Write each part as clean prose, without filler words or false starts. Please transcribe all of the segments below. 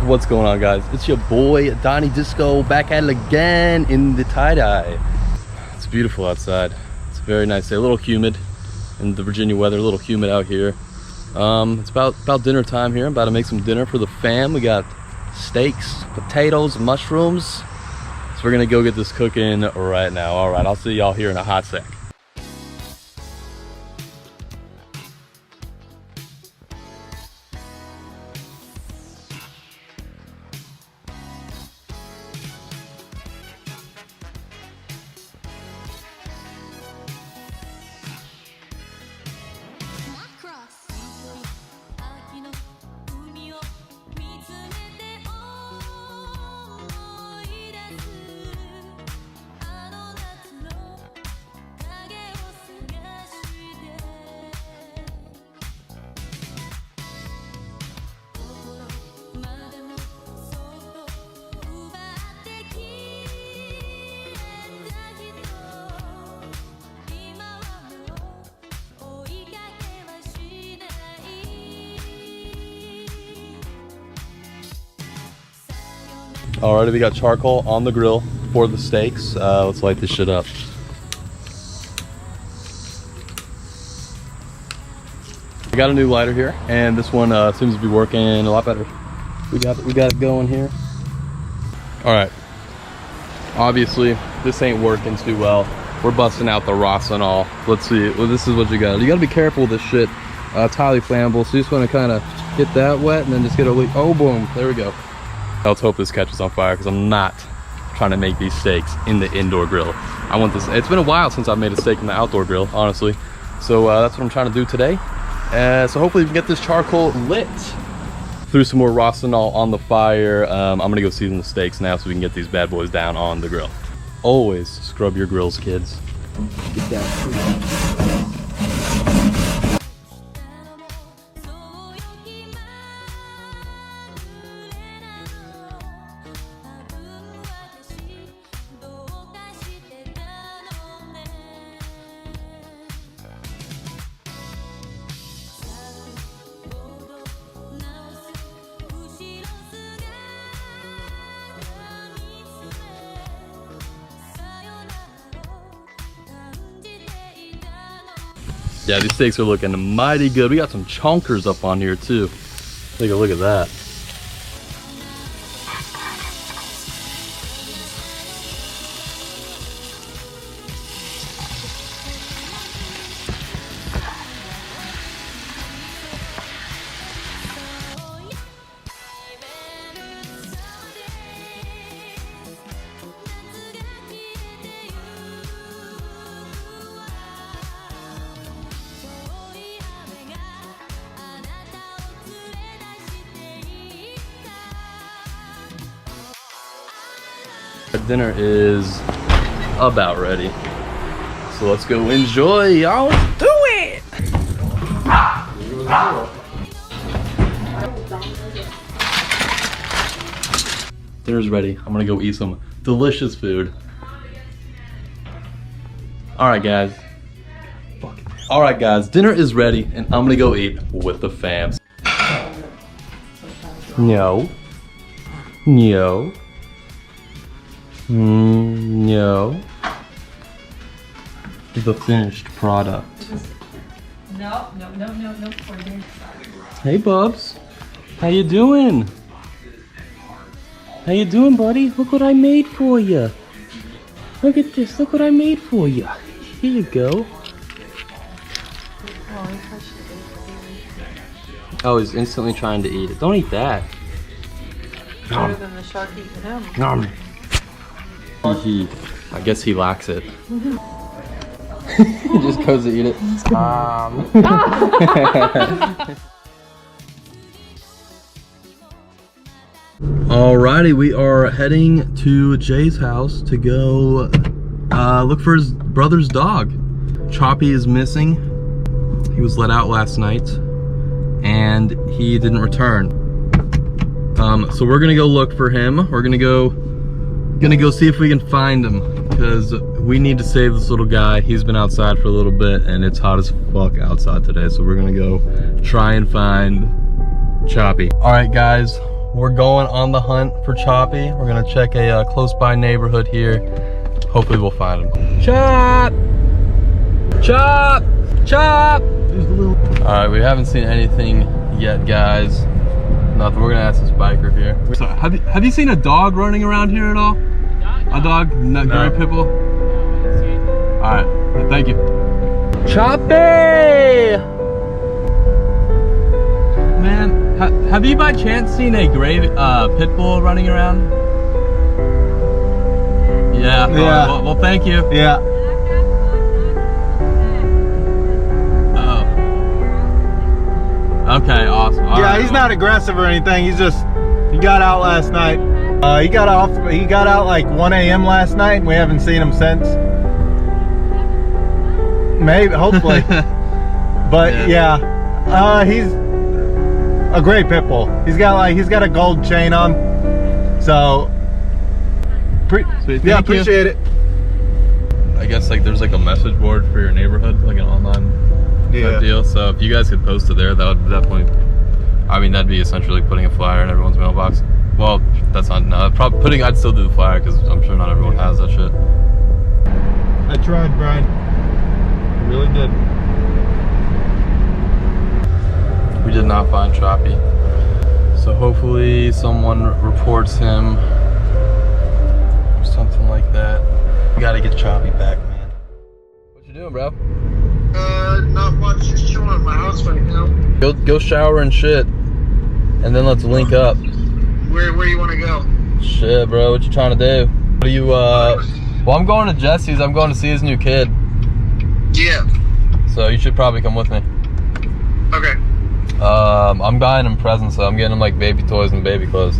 What's going on, guys? It's your boy Donnie Disco back at it again in the tie-dye. It's beautiful outside. It's a very nice day. A little humid in the Virginia weather, a little humid out here. It's about dinner time here. I'm about to make some dinner for the fam. We got steaks, potatoes, mushrooms. So we're gonna go get this cooking right now. All right, I'll see y'all here in a hot sec. Alrighty, we got charcoal on the grill for the steaks. Let's light this shit up. I got a new lighter here, and this one seems to be working a lot better. We got it going here. All right. Obviously, this ain't working too well. We're busting out the Rosinol. Let's see. Well, this is what you got. You got to be careful with this shit. It's highly flammable, so you just want to kind of get that wet and then just get a leak. Oh, boom! There we go. Let's hope this catches on fire, because I'm not trying to make these steaks in the indoor grill. I want this. It's been a while since I've made a steak in the outdoor grill, honestly. So that's what I'm trying to do today. So hopefully we can get this charcoal lit. Threw some more Rosinol on the fire. I'm gonna go season the steaks now so we can get these bad boys down on the grill. Always scrub your grills, kids. Get that. Yeah, these steaks are looking mighty good. We got some chonkers up on here too. Take a look at that. Dinner is about ready, so let's go enjoy, y'all. Let's do it. Dinner's ready. I'm gonna go eat some delicious food. All right, guys. All right, guys. Dinner is ready, and I'm gonna go eat with the fams. No. No. No. The finished product. No. Hey, Bubs. How you doing? How you doing, buddy? Look what I made for you. Look at this. Look what I made for you. Here you go. Oh, he's instantly trying to eat it. Don't eat that. Better than the shark eating him. Nom. I guess he lacks it. He just goes to eat it. Alrighty, we are heading to Jay's house to go look for his brother's dog. Choppy is missing. He was let out last night and he didn't return. So we're gonna go look for him. We're gonna go see if we can find him, because we need to save this little guy. He's been outside for a little bit and it's hot as fuck outside today, so we're gonna go try and find Choppy. All right, guys, we're going on the hunt for Choppy. We're gonna check a close by neighborhood here. Hopefully we'll find him. Chop! Chop! Chop! All right, we haven't seen anything yet, guys. Nothing. We're gonna ask this biker here. So, have you seen a dog running around here at all? A dog? Not Gary Pitbull? All right, thank you. Choppy! Man, have you by chance seen a gray pit bull running around? Yeah. Yeah. Well, thank you. Yeah. Oh. Okay, awesome. All Yeah, right, he's not aggressive or anything. He's just, he got out last night. He got out like 1 a.m. last night, and we haven't seen him since. Maybe, hopefully. But yeah, he's a great pit bull. He's got a gold chain on. So, yeah, appreciate it. I guess like there's like a message board for your neighborhood, like an online type deal. So if you guys could post it there, that would definitely, I mean, that'd be essentially putting a flyer in everyone's mailbox. Well, that's not, no, probably I'd still do the flyer because I'm sure not everyone has that shit. I tried, Brian. I really did. We did not find Choppy. So hopefully someone reports him or something like that. We gotta get Choppy back, man. What you doing, bro? Not much, just chilling at my house right now. Go shower and shit, and then let's link up. Where you want to go? Shit, bro, what you trying to do? What are you, well, I'm going to Jesse's. I'm going to see his new kid. Yeah. So you should probably come with me. Okay. I'm buying him presents, so I'm getting him like baby toys and baby clothes.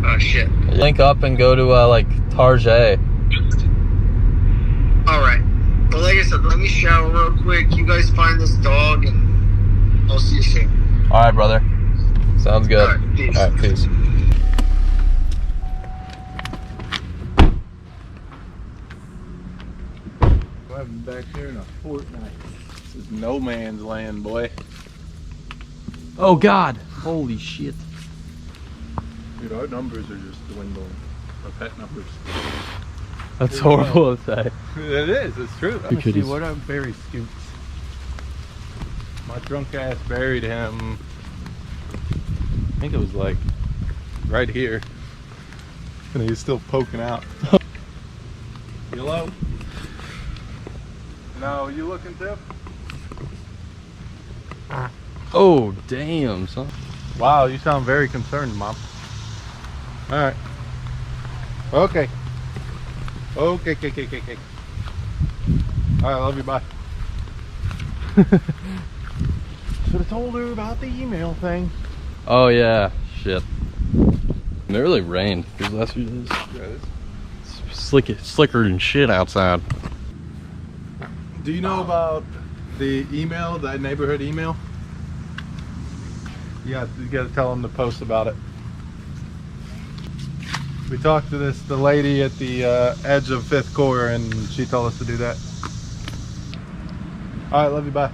Oh, shit. Link up and go to, like, Target. Alright. But like I said, let me shower real quick. You guys find this dog, and I'll see you soon. Alright, brother. Sounds good. Alright, peace. Alright, peace. I haven't been back here in a fortnight. This is no man's land, boy. Oh, God. Holy shit. Dude, our numbers are just dwindling. Our pet numbers. That's horrible to say. It is, it's true. Let me see, kitties. what are Barry Scoots? My drunk ass buried him. I think it was like right here. And he's still poking out. Hello? No, you looking too? Oh, damn, son. Wow, you sound very concerned, Mom. Alright. Okay. Okay. Alright, love you, bye. Should have told her about the email thing. Oh, yeah. Shit. It really rained these last few days. Yeah, it It's slicker than shit outside. Do you know about the email, that neighborhood email? Yeah, you gotta tell them to post about it. We talked to the lady at the edge of 5th Corps, and she told us to do that. Alright, love you, bye.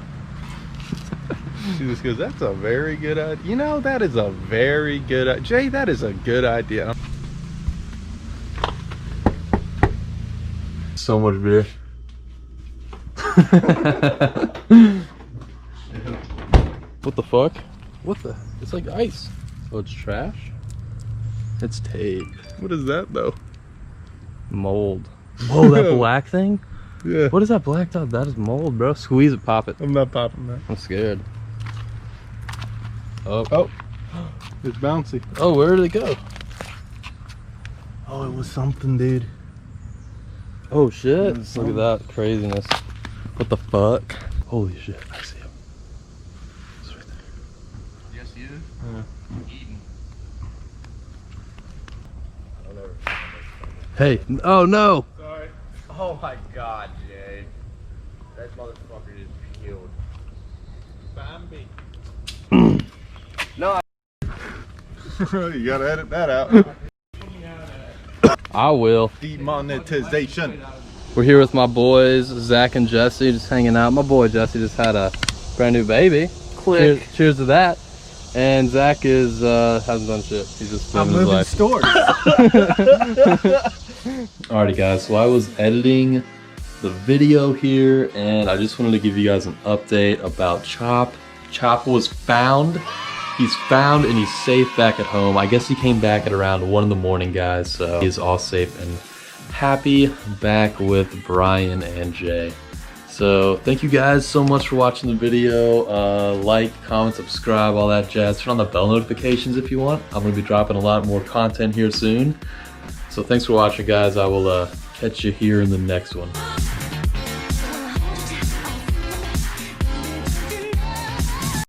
She just goes, that's a very good idea. You know, that is a very good idea. Jay, that is a good idea. So much beer. What the fuck? What the? It's like ice. Oh, it's trash? It's tape. What is that, though? Mold. Whoa, that black thing? Yeah. What is that black dot? That is mold, bro. Squeeze it, pop it. I'm not popping that. I'm scared. Oh. Oh, it's bouncy. Oh, where did it go? Oh, it was something, dude. Oh, shit. It Look at that craziness. What the fuck? Holy shit. I see him. It's right there. Yes, you? Yeah. Eating. Hey. Oh, no. Sorry. Oh my god, Jay. That motherfucker just peeled. Bambi. No, You gotta edit that out. I will. Demonetization. We're here with my boys, Zach and Jesse, just hanging out. My boy Jesse just had a brand new baby. Click. Cheers to that. And Zach is hasn't done shit. He's just I'm living his moving life. stores. Alrighty guys, so I was editing the video here and I just wanted to give you guys an update about Chop. Chop was found. He's found and he's safe back at home. I guess he came back at around 1 in the morning, guys, so he's all safe and happy back with Brian and Jay. So thank you guys so much for watching the video. Like, comment, subscribe, all that jazz. Turn on the bell notifications if you want. I'm gonna be dropping a lot more content here soon. So thanks for watching, guys. I will catch you here in the next one.